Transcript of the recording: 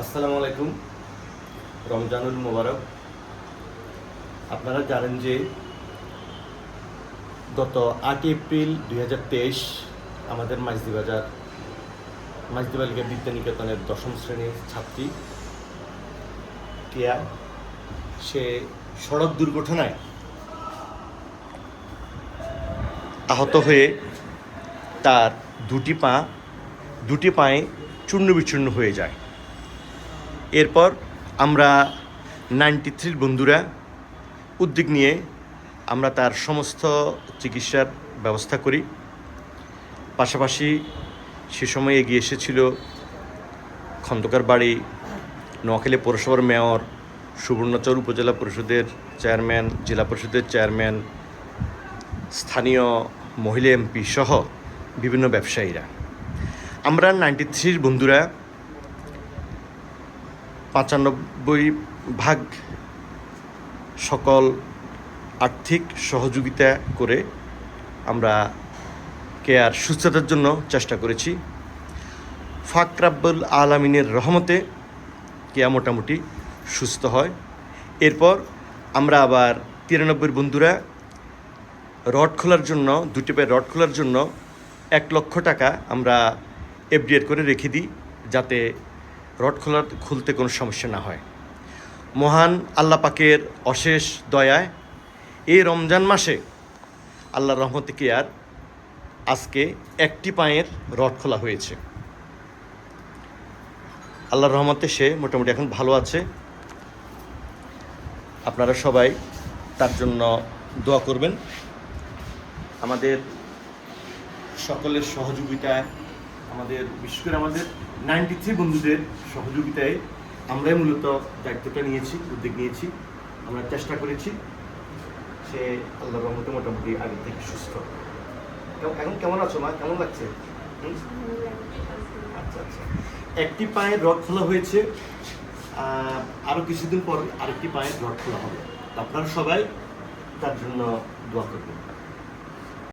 আসসালামু আলাইকুম। রমজানুল মোবারক। আপনারা জানেন যে গত 8 এপ্রিল 2023 আমাদের মাঝদি বালিকা বিদ্যানিকেতনের 10ম শ্রেণীর ছাত্রী টিয়া সে সড়ক দুর্ঘটনায় আহত হয়ে তার দুটি পায়ে চূর্ণ বিচূর্ণ হয়ে যায়। এরপর আমরা 93 বন্ধুরা উদ্যোগ নিয়ে আমরা তার সমস্ত চিকিৎসার ব্যবস্থা করি। পাশাপাশি সে সময় এগিয়ে এসেছিল খন্দকার বাড়ি, নোয়াখালী পৌরসভার মেয়র, সুবর্ণচর উপজেলা পরিষদের চেয়ারম্যান, জেলা পরিষদের চেয়ারম্যান, স্থানীয় মহিলা এমপি সহ বিভিন্ন ব্যবসায়ীরা। আমরা 93 বন্ধুরা 95% সকল আর্থিক সহযোগিতা করে আমরা কেয়ার সুস্থতার জন্য চেষ্টা করেছি। ফাক রাব্বুল আলামিনের রহমতে কেয়া মোটামুটি সুস্থ হয়। এরপর আমরা আবার 93 বন্ধুরা রড খোলার জন্য, দুটি পায়ে রড খোলার জন্য 1 লক্ষ টাকা আমরা এফডিআর করে রেখে দিই, যাতে রড খুলতে কোনো সমস্যা না হয়। মহান আল্লাহ পাকের অশেষ দয়ায় এই রমজান মাসে আল্লাহর রহমতে কেয়ার আজকে একটি পায়ের রড খোলা হয়েছে। আল্লাহর রহমতে সে মোটামুটি এখন ভালো আছে। আপনারা সবাই তার জন্য দোয়া করবেন। আমাদের সকলের সহযোগিতায়, বিশেষ করে আমাদের 93 বন্ধুদের সহযোগিতায় আমরাই মূলত দায়িত্বটা নিয়েছি, উদ্যোগ নিয়েছি। আমরা চেষ্টা করেছি। সে আল্লাহর রহমতে মোটামুটি আগে থেকে সুস্থ। এখন কেমন আছো মা? কেমন লাগছে? আচ্ছা আচ্ছা। একটি পায়ের রড খোলা হয়েছে, আরও কিছুদিন পর আরেকটি পায়ের রড খোলা হবে। আপনারা সবাই তার জন্য দোয়া করবেন।